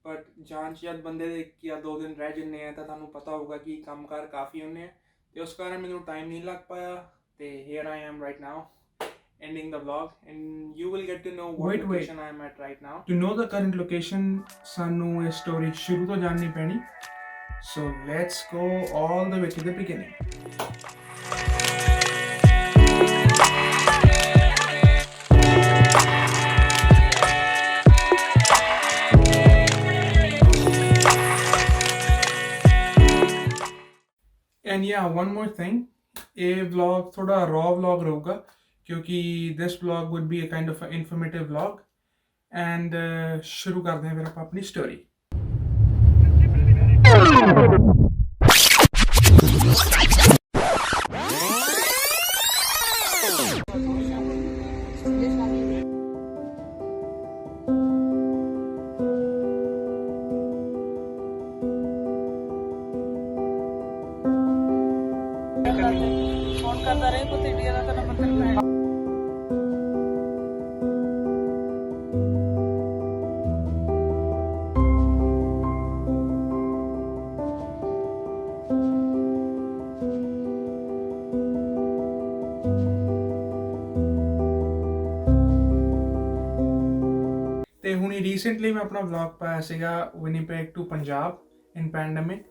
But जान च जद बंदे दे या 2 दिन रह जन्ने हैं तो तुहानूं पता होगा कि कम्म कार काफ़ी होने तो उस कारण मैनूं टाइम नहीं लग पाया तो here I am right now ending the vlog and you will get to know what location I am at right now. To know the current location ਸਾਨੂੰ ਇਹ ਸਟੋਰੀ ਸ਼ੁਰੂ ਤੋਂ ਜਾਣਨੀ ਪੈਣੀ so let's go all the way to the beginning. And yeah, one more thing, ये vlog थोड़ा raw vlog रहूगा क्योंकि this vlog would be a kind of an informative vlog and शुरू करते हैं फिर आप अपनी story. फोन करता रहे कुछ इंडिया का नंबर करता है ਤੇ ਹੁਣੀ ਰੀਸੈਂਟਲੀ ਮੈਂ ਆਪਣਾ ਵਲੌਗ ਪਾਇਆ ਸੀਗਾ Winnipeg to Punjab in pandemic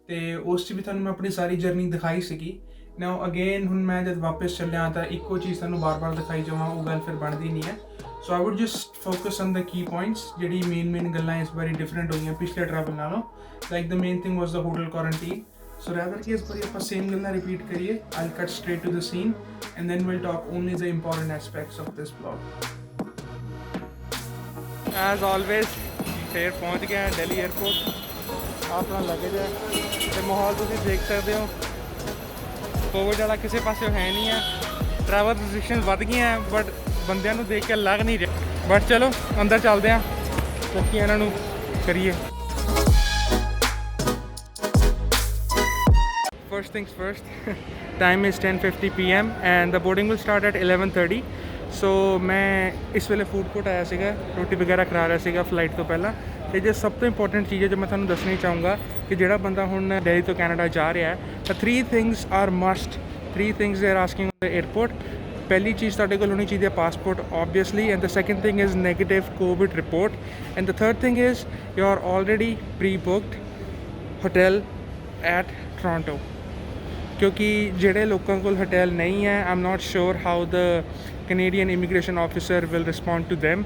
ਤੇ ਉਸ 'ਚ ਵੀ ਤੁਹਾਨੂੰ ਮੈਂ ਆਪਣੀ ਸਾਰੀ ਜਰਨੀ ਦਿਖਾਈ ਸੀਗੀ ਨਾਓ ਅਗੇਨ ਹੁਣ ਮੈਂ ਜਦ ਵਾਪਸ ਚੱਲਿਆ ਤਾਂ ਇੱਕੋ ਚੀਜ਼ ਤੁਹਾਨੂੰ ਬਾਰ-ਬਾਰ ਦਿਖਾਈ ਜਾਵਾਂ ਉਹ ਗੱਲ ਫਿਰ ਬਣਦੀ ਨਹੀਂ ਹੈ so I would just focus on the key points ਜਿਹੜੀ ਮੇਨ ਗੱਲਾਂ ਇਸ ਵਾਰੀ ਡਿਫਰੈਂਟ ਹੋਈਆਂ ਪਿਛਲੇ ਟਰੈਵਲ ਨਾਲੋਂ like the main thing was the hotel quarantine so rather ਕਿ ਇਸ ਵਾਰੀ ਆਪਾਂ ਸੇਮ ਗੱਲਾਂ ਰਿਪੀਟ ਕਰੀਏ I cut straight to the scene and then will talk only the important aspects of this vlog as always ਫਿਰ ਪਹੁੰਚ ਗਏ Delhi airport ਆਪਣਾ ਲੱਗੇਜ ਹੈ ਤੇ ਮਾਹੌਲ ਤੁਸੀਂ ਦੇਖ ਸਕਦੇ ਹੋ ਕੋਵਿਡ ਵਾਲਾ ਕਿਸੇ ਪਾਸੇ ਹੈ ਨਹੀਂ ਹੈ ਟਰੈਵਲ ਰੈਸਟ੍ਰਿਕਸ਼ਨਸ ਵੱਧ ਗਈਆਂ ਬਟ ਬੰਦਿਆਂ ਨੂੰ ਦੇਖ ਕੇ ਲੱਗ ਨਹੀਂ ਰਿਹਾ ਬਟ ਚਲੋ ਅੰਦਰ ਚੱਲਦੇ ਹਾਂ ਕਿਉਂਕਿ ਇਹਨਾਂ ਨੂੰ ਕਰੀਏ First things first, time is 10:50 PM and the boarding will start at 11:30. ਸੋ ਮੈਂ ਇਸ ਵੇਲੇ ਫੂਡ ਕੋਰਟ ਆਇਆ ਸੀਗਾ ਰੋਟੀ ਵਗੈਰਾ ਖਾ ਰਿਹਾ ਸੀਗਾ ਫਲਾਈਟ ਤੋਂ ਪਹਿਲਾਂ ਤੇ ਜੇ ਸਭ ਤੋਂ ਇੰਪੋਰਟੈਂਟ ਚੀਜ਼ ਹੈ ਜੋ ਮੈਂ ਤੁਹਾਨੂੰ ਦੱਸਣੀ ਚਾਹੂੰਗਾ ਕਿ ਜਿਹੜਾ ਬੰਦਾ ਹੁਣ ਦਿੱਲੀ ਤੋਂ ਕੈਨੇਡਾ ਜਾ ਰਿਹਾ ਹੈ ਤਾਂ 3 things are must 3 things they are asking on the airport. ਪਹਿਲੀ ਚੀਜ਼ ਤੁਹਾਡੇ ਕੋਲ ਹੋਣੀ ਚਾਹੀਦੀ ਹੈ passport obviously and the second thing is negative COVID report and the third thing is you are already pre-booked hotel at Toronto. ਕਿਉਂਕਿ ਜਿਹੜੇ ਲੋਕਾਂ ਕੋਲ ਹੋਟਲ ਨਹੀਂ ਹੈ I'm not sure how the Canadian immigration officer will respond to them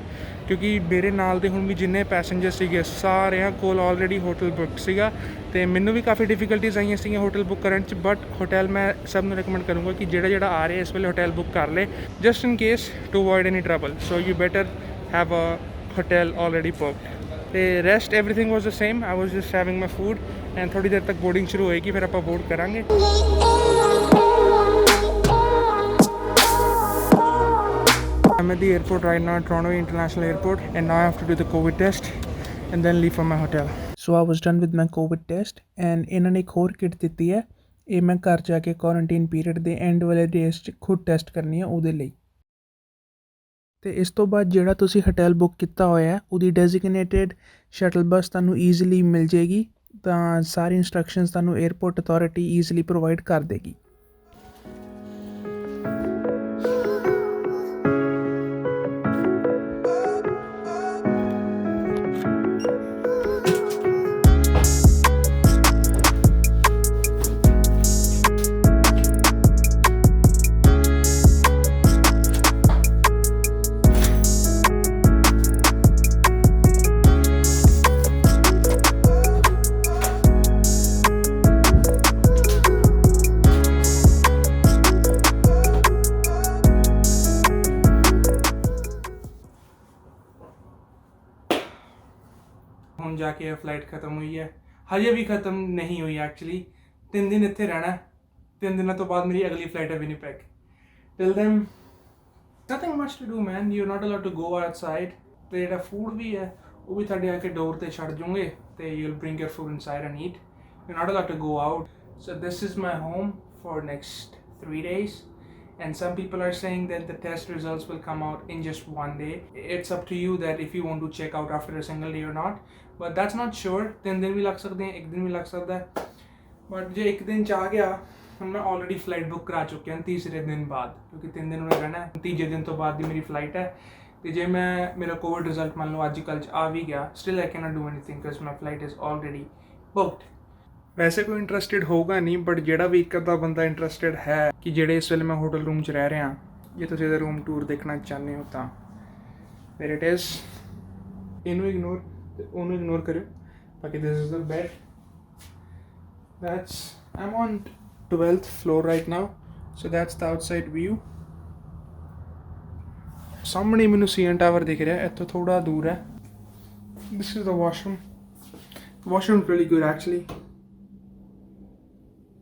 ਕਿਉਂਕਿ ਮੇਰੇ ਨਾਲ ਦੇ ਹੁਣ ਵੀ ਜਿੰਨੇ ਪੈਸੇਂਜਰ ਸੀਗੇ ਸਾਰਿਆਂ ਕੋਲ ਆਲਰੇਡੀ ਹੋਟਲ ਬੁੱਕ ਸੀਗਾ ਅਤੇ ਮੈਨੂੰ ਵੀ ਕਾਫੀ ਡਿਫੀਕਲਟੀਜ਼ ਆਈਆਂ ਸੀਗੀਆਂ ਹੋਟਲ ਬੁੱਕ ਕਰਨ 'ਚ ਬਟ ਹੋਟਲ ਮੈਂ ਸਭ ਨੂੰ ਰਿਕਮੈਂਡ ਕਰੂੰਗਾ ਕਿ ਜਿਹੜਾ ਆ ਰਿਹਾ ਇਸ ਵੇਲੇ ਹੋਟਲ ਬੁੱਕ ਕਰ ਲੇ just in case to avoid any trouble so you better have a hotel already booked ਅਤੇ rest everything was the same I was just having my food and ਥੋੜ੍ਹੀ ਦੇਰ ਤੱਕ ਬੋਰਡਿੰਗ ਸ਼ੁਰੂ ਹੋਏਗੀ ਫਿਰ ਆਪਾਂ ਬੋਰਡ ਕਰਾਂਗੇ I'm at the airport right now, Toronto International Airport, and now I have to do the COVID test and then leave for my hotel. So I was done with my COVID test and ਇਹਨਾਂ ਨੇ ਇੱਕ ਹੋਰ kit ਦਿੱਤੀ ਹੈ ਇਹ ਮੈਂ ਘਰ ਜਾ ਕੇ ਕੁਆਰੰਟੀਨ ਪੀਰੀਅਡ ਦੇ ਐਂਡ ਵਾਲੇ ਡੇਜ਼ 'ਚ ਖੁਦ ਟੈਸਟ ਕਰਨੀ ਹੈ ਉਹਦੇ ਲਈ ਅਤੇ ਇਸ ਤੋਂ ਬਾਅਦ ਜਿਹੜਾ ਤੁਸੀਂ ਹੋਟਲ ਬੁੱਕ ਕੀਤਾ ਹੋਇਆ ਉਹਦੀ ਡੈਜ਼ਿਗਨੇਟਿਡ ਸ਼ਟਲ ਬੱਸ ਤੁਹਾਨੂੰ ਈਜ਼ੀਲੀ ਮਿਲ ਜਾਏਗੀ ਤਾਂ ਸਾਰੀ ਇੰਸਟਰਕਸ਼ਨਸ ਤੁਹਾਨੂੰ ਏਅਰਪੋਰਟ ਅਥਾਰਟੀ ਈਜ਼ੀਲੀ ਪ੍ਰੋਵਾਈਡ ਕਰ ਦੇਗੀ ਹੁਣ ਜਾ ਕੇ ਫਲਾਈਟ ਖਤਮ ਹੋਈ ਹੈ ਹਜੇ ਵੀ ਖਤਮ ਨਹੀਂ ਹੋਈ ਐਕਚੁਅਲੀ 3 ਦਿਨ ਇੱਥੇ ਰਹਿਣਾ 3 ਦਿਨਾਂ ਤੋਂ ਬਾਅਦ ਮੇਰੀ ਅਗਲੀ ਫਲਾਈਟ ਹੈ Winnipeg till then nothing much to do man you not allowed to go outside ਤੇ ਜਿਹੜਾ ਫੂਡ ਵੀ ਹੈ ਉਹ ਵੀ ਤੁਹਾਡੇ ਆ ਕੇ ਡੋਰ 'ਤੇ ਛੱਡ ਜੂਗੇ ਤੇ you will bring your food inside and eat you not allowed to go out so this is my home for next 3 days and some people are saying that the test results will come out in just 1 day. It's up to you that if you want to check out after a single day or not, but that's not sure 3 ਦਿਨ ਵੀ ਲੱਗ ਸਕਦੇ ਹੈ, 1 ਦਿਨ ਵੀ ਲੱਗ ਸਕਦਾ ਹੈ। But ਜੇ 1 ਦਿਨ 'ਚ ਆ ਗਿਆ, ਹੁਣ ਮੈਂ ਆਲਰੇਡੀ ਫਲਾਈਟ ਬੁੱਕ ਕਰਾ ਚੁੱਕਿਆ ਤੀਸਰੇ ਦਿਨ ਬਾਅਦ, ਕਿਉਂਕਿ 3 ਦਿਨ ਉਹਨੇ ਰਹਿਣਾ ਹੈ। ਤੀਜੇ ਦਿਨ ਤੋਂ ਬਾਅਦ ਦੀ ਮੇਰੀ ਫਲਾਈਟ ਹੈ। ਤੇ ਜੇ ਮੇਰਾ ਕੋਵਿਡ ਰਿਜ਼ਲਟ ਮੰਨ ਲਓ ਅੱਜ ਕੱਲ੍ਹ 'ਚ ਆ ਵੀ ਗਿਆ, still I cannot do anything because my flight is already booked. ਵੈਸੇ ਕੋਈ ਇੰਟਰਸਟਿਡ ਹੋਊਗਾ ਨਹੀਂ, ਬਟ ਜਿਹੜਾ ਵੀ ਇੱਕ ਅੱਧਾ ਬੰਦਾ ਇੰਟਰਸਟਿਡ ਹੈ ਕਿ ਜਿਹੜੇ ਇਸ ਵੇਲੇ ਮੈਂ ਹੋਟਲ ਰੂਮ 'ਚ ਰਹਿ ਰਿਹਾ, ਜੇ ਤੁਸੀਂ ਇਹਦਾ ਰੂਮ ਟੂਰ ਦੇਖਣਾ ਚਾਹੁੰਦੇ ਹੋ ਤਾਂ ਵੇਅਰ ਇਟ ਇਜ਼, ਇਹਨੂੰ ਇਗਨੋਰ ਤੇ ਉਹਨੂੰ ਇਗਨੋਰ ਕਰਿਓ। ਬਾਕੀ this is the bed, that's I'm on 12th floor right now, so that's the outside view. ਸਾਹਮਣੇ ਮੈਨੂੰ CN ਟਾਵਰ ਦਿਖ ਰਿਹਾ, ਇੱਥੋਂ ਥੋੜਾ ਦੂਰ ਹੈ। This is the washroom. The washroom is really good actually.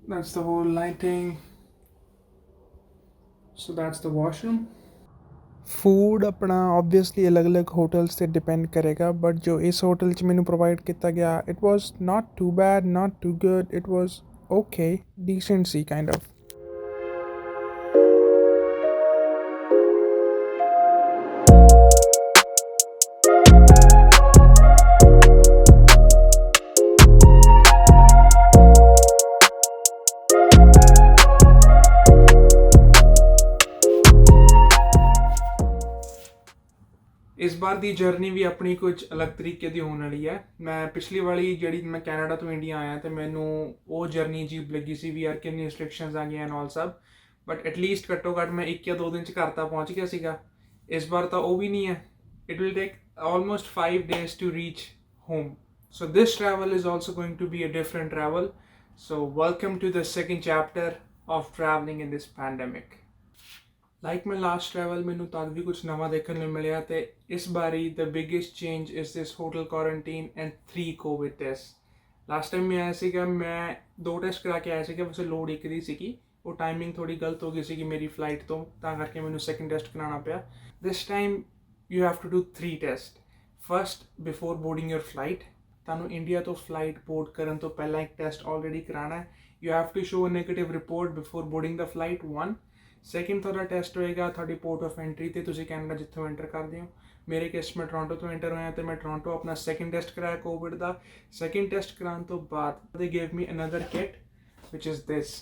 That's the whole lighting. So that's the washroom. Food ਆਪਣਾ obviously ਅਲੱਗ-ਅਲੱਗ ਹੋਟਲਸ 'ਤੇ ਡਿਪੈਂਡ ਕਰੇਗਾ, ਬਟ ਜੋ ਇਸ ਹੋਟਲ 'ਚ ਮੈਨੂੰ ਪ੍ਰੋਵਾਈਡ ਕੀਤਾ ਗਿਆ, it was not too bad, not too good, it was okay, decent ਸੀ ਕਾਈਂਡ ਆਫ। ਇਸ ਵਾਰ ਦੀ ਜਰਨੀ ਵੀ ਆਪਣੀ ਕੁਝ ਅਲੱਗ ਤਰੀਕੇ ਦੀ ਹੋਣ ਵਾਲੀ ਹੈ। ਮੈਂ ਪਿਛਲੀ ਵਾਲੀ ਜਿਹੜੀ ਮੈਂ ਕੈਨੇਡਾ ਤੋਂ ਇੰਡੀਆ ਆਇਆ ਤੇ ਮੈਨੂੰ ਉਹ ਜਰਨੀ ਅਜੀਬ ਲੱਗੀ ਸੀ ਵੀ ਯਾਰ ਕਿੰਨੀ ਰਿਸਟ੍ਰਿਕਸ਼ਨਸ ਆ ਗਈਆਂ ਐਂਡ ਆਲ ਸਭ, ਬਟ ਐਟਲੀਸਟ ਘੱਟੋ ਘੱਟ ਮੈਂ 1 ਜਾਂ 2 ਦਿਨ 'ਚ ਘਰ ਤਾਂ ਪਹੁੰਚ ਗਿਆ ਸੀਗਾ। ਇਸ ਵਾਰ ਤਾਂ ਉਹ ਵੀ ਨਹੀਂ ਹੈ, it will take almost 5 days to reach home. So this travel is also going to be a different travel. So welcome to the second chapter of traveling in this pandemic. Like my last travel ਮੈਨੂੰ ਤਦ ਵੀ ਕੁਝ ਨਵਾਂ ਦੇਖਣ ਨੂੰ ਮਿਲਿਆ, ਤੇ ਇਸ ਵਾਰੀ ਦ biggest change is this hotel quarantine and 3 Covid test. Last time ਮੈਂ ਆਇਆ ਸੀਗਾ, ਮੈਂ 2 ਟੈਸਟ ਕਰਾ ਕੇ ਆਇਆ ਸੀਗਾ, ਵੈਸੇ ਲੋੜ 1 ਦੀ ਸੀਗੀ, ਉਹ ਟਾਈਮਿੰਗ ਥੋੜੀ ਗਲਤ ਹੋ ਗਈ ਸੀਗੀ ਮੇਰੀ ਫਲਾਈਟ ਤੋਂ, ਤਾਂ ਕਰਕੇ ਮੈਨੂੰ ਸੈਕਿੰਡ ਟੈਸਟ ਕਰਾਉਣਾ ਪਿਆ। This time you have to do 3 test. First before boarding your flight, ਤੁਹਾਨੂੰ ਇੰਡੀਆ ਤੋਂ ਫਲਾਈਟ ਬੋਰਡ ਕਰਨ ਤੋਂ ਪਹਿਲਾਂ ਇੱਕ ਟੈਸਟ ਆਲਰੇਡੀ ਕਰਾਉਣਾ ਹੈ। You have to show a negative report before boarding the flight 1। Second ਤੁਹਾਡਾ ਟੈਸਟ ਹੋਏਗਾ ਤੁਹਾਡੀ ਪੋਰਟ ਆਫ ਐਂਟਰੀ 'ਤੇ, ਤੁਸੀਂ ਕੈਨੇਡਾ ਜਿੱਥੋਂ ਐਂਟਰ ਕਰਦੇ ਹੋ। ਮੇਰੇ ਕੇਸ ਮੈਂ ਟੋਰਾਂਟੋ ਤੋਂ ਐਂਟਰ ਹੋਇਆ, ਤੇ ਮੈਂ ਟੋਰਾਂਟੋ ਆਪਣਾ ਸੈਕਿੰਡ ਟੈਸਟ ਕਰਾਇਆ ਕੋਵਿਡ ਦਾ। ਸੈਕਿੰਡ ਟੈਸਟ ਕਰਾਉਣ ਤੋਂ ਬਾਅਦ ਦੇ gave me another kit which is this,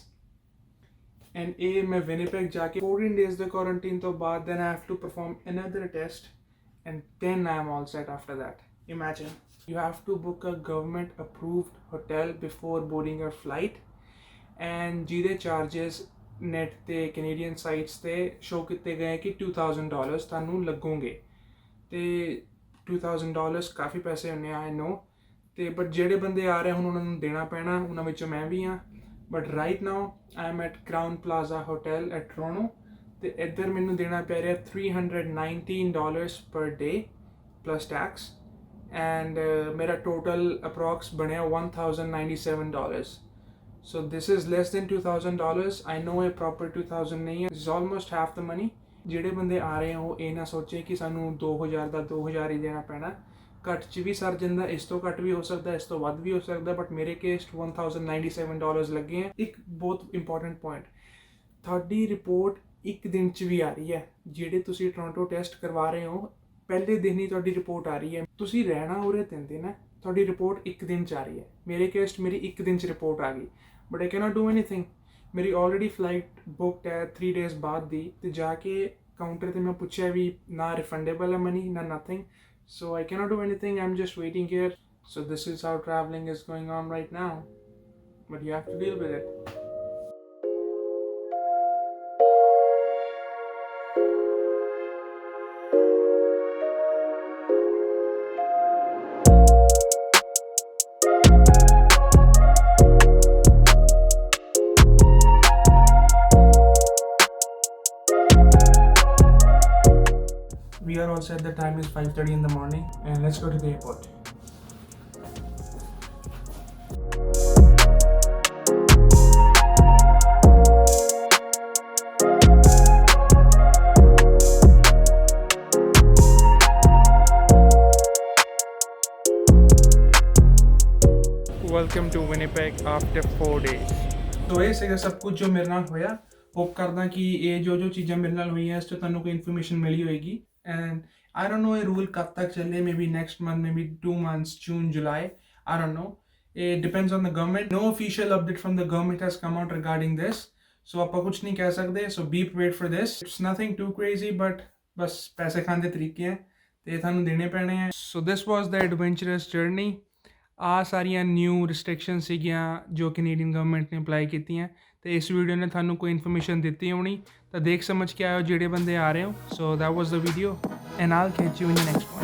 and ਇਹ ਮੈਂ ਵਿਨੀਪੈਗ ਜਾ ਕੇ 14 days ਦੇ ਕੁਆਰੰਟੀਨ ਤੋਂ ਬਾਅਦ then I have to perform another test and then I am all set after that. Imagine you have to book a government approved hotel before boarding your flight, and ਜਿਹਦੇ charges net ਤੇ Canadian sites ਤੇ show ਕੀਤੇ ਗਏ ਕਿ $2000 ਤੁਹਾਨੂੰ ਲੱਗੋਗੇ, ਤੇ $2000 ਕਾਫੀ ਪੈਸੇ ਹੁੰਦੇ ਆ ਆਈ ਨੋ, ਤੇ ਬਟ ਜਿਹੜੇ ਬੰਦੇ ਆ ਰਹੇ ਹੁਣ ਉਹਨਾਂ ਨੂੰ ਦੇਣਾ ਪੈਣਾ, ਉਹਨਾਂ ਵਿੱਚੋਂ ਮੈਂ ਵੀ ਹਾਂ। But right now I am at crown plaza hotel at Toronto, ਤੇ ਇੱਧਰ ਮੈਨੂੰ ਦੇਣਾ ਪੈ ਰਿਹਾ $319 ਪਰ ਡੇ ਪਲੱਸ ਟੈਕਸ, ਐਂਡ ਮੇਰਾ ਟੋਟਲ ਅਪਰੋਕਸ ਬਣਿਆ $1097. So this is less than $2000. I know a proper 2000 ਨਹੀਂ ਹੈ, this is almost half the money. ਜਿਹੜੇ ਬੰਦੇ ਆ ਰਹੇ ਹੋ ਇਹ ਨਾ ਸੋਚੇ ਕਿ ਸਾਨੂੰ 2000 ਦਾ 2000 ਹੀ ਦੇਣਾ ਪੈਣਾ, ਘੱਟ 'ਚ ਵੀ ਸਰ ਜਾਂਦਾ, ਇਸ ਤੋਂ ਘੱਟ ਵੀ ਹੋ ਸਕਦਾ, ਇਸ ਤੋਂ ਵੱਧ ਵੀ ਹੋ ਸਕਦਾ, ਬਟ ਮੇਰੇ ਕੇਸ $1097 ਲੱਗੇ ਹੈ। ਇੱਕ ਬਹੁਤ ਇੰਪੋਰਟੈਂਟ ਪੁਆਇੰਟ, ਤੁਹਾਡੀ ਰਿਪੋਰਟ 1 ਦਿਨ 'ਚ ਵੀ ਆ ਰਹੀ ਹੈ। ਜਿਹੜੇ ਤੁਸੀਂ ਟੋਰਾਂਟੋ ਟੈਸਟ ਕਰਵਾ ਰਹੇ ਹੋ ਪਹਿਲੇ ਦਿਨ ਹੀ ਤੁਹਾਡੀ ਰਿਪੋਰਟ ਆ ਰਹੀ ਹੈ, ਤੁਸੀਂ ਰਹਿਣਾ ਉਰੇ 3 ਦਿਨ ਹੈ, ਤੁਹਾਡੀ ਰਿਪੋਰਟ 1 ਦਿਨ 'ਚ ਆ ਰਹੀ ਹੈ। ਮੇਰੇ ਕੇਸ ਮੇਰੀ 1 ਦਿਨ 'ਚ ਰਿਪੋਰਟ ਆ ਗਈ, but I cannot do anything. ਮੇਰੀ ਆਲਰੇਡੀ ਫਲਾਈਟ ਬੁੱਕਡ ਹੈ 3 days ਬਾਅਦ ਦੀ, ਤੇ ਜਾ ਕੇ ਕਾਊਂਟਰ 'ਤੇ ਮੈਂ ਪੁੱਛਿਆ ਵੀ ਨਾ ਰਿਫੰਡੇਬਲ ਹੈ ਮਨੀ ਨਾ nothing, so I cannot do anything. I'm just waiting here. So this is how traveling is going on right now, but you have to deal with it. We are all set. The time is 5:30 in the morning, and let's go to the airport. Welcome to Winnipeg after 4 days. तो ਇਹ ਸੀਗਾ ਸਭ ਕੁਝ ਜੋ ਮੇਰੇ ਨਾਲ ਹੋਇਆ। Hop ਕਰਦਾ ਕਿ ਇਹ ਜੋ ਚੀਜ਼ਾਂ ਮੇਰੇ ਨਾਲ ਹੋਈਆਂ ਇਸ ਤੋਂ ਤੁਹਾਨੂੰ ਕੋਈ ਇਨਫੋਰਮੇਸ਼ਨ ਮਿਲੀ ਹੋਏਗੀ, and I don't know ये rule कब तक चले, maybe next month, maybe 2 months, June, July, I don't know. It depends on the government. No official update from the government has come out regarding this. So ਆਪਾਂ ਕੁਝ ਨਹੀਂ ਕਹਿ ਸਕਦੇ, so be prepared for this. It's nothing too crazy, but ਬਸ ਪੈਸੇ ਖਾਣ ਦੇ ਤਰੀਕੇ ਹੈ ਤੇ ਤੁਹਾਨੂੰ ਦੇਣੇ ਪੈਣੇ ਹੈ. So this was the adventurous journey. ਆ ਸਾਰੀਆਂ ਨਿਊ ਰਿਸਟ੍ਰਿਕਸ਼ਨ ਸੀਗੀਆਂ ਜੋ ਕੈਨੇਡੀਅਨ ਗਵਰਨਮੈਂਟ ਨੇ ਅਪਲਾਈ ਕੀਤੀਆਂ ਤੇ ਇਸ ਵੀਡੀਓ ਨੇ ਤੁਹਾਨੂੰ ਕੋਈ ਇਨਫੋਰਮੇਸ਼ਨ ਦਿੱਤੀ ਹੋਣੀ ਤਾਂ ਦੇਖ ਸਮਝ ਕੇ ਆਇਓ ਜਿਹੜੇ ਬੰਦੇ ਆ ਰਹੇ ਹੋ. ਸੋ that was the video and I'll catch you in the next one.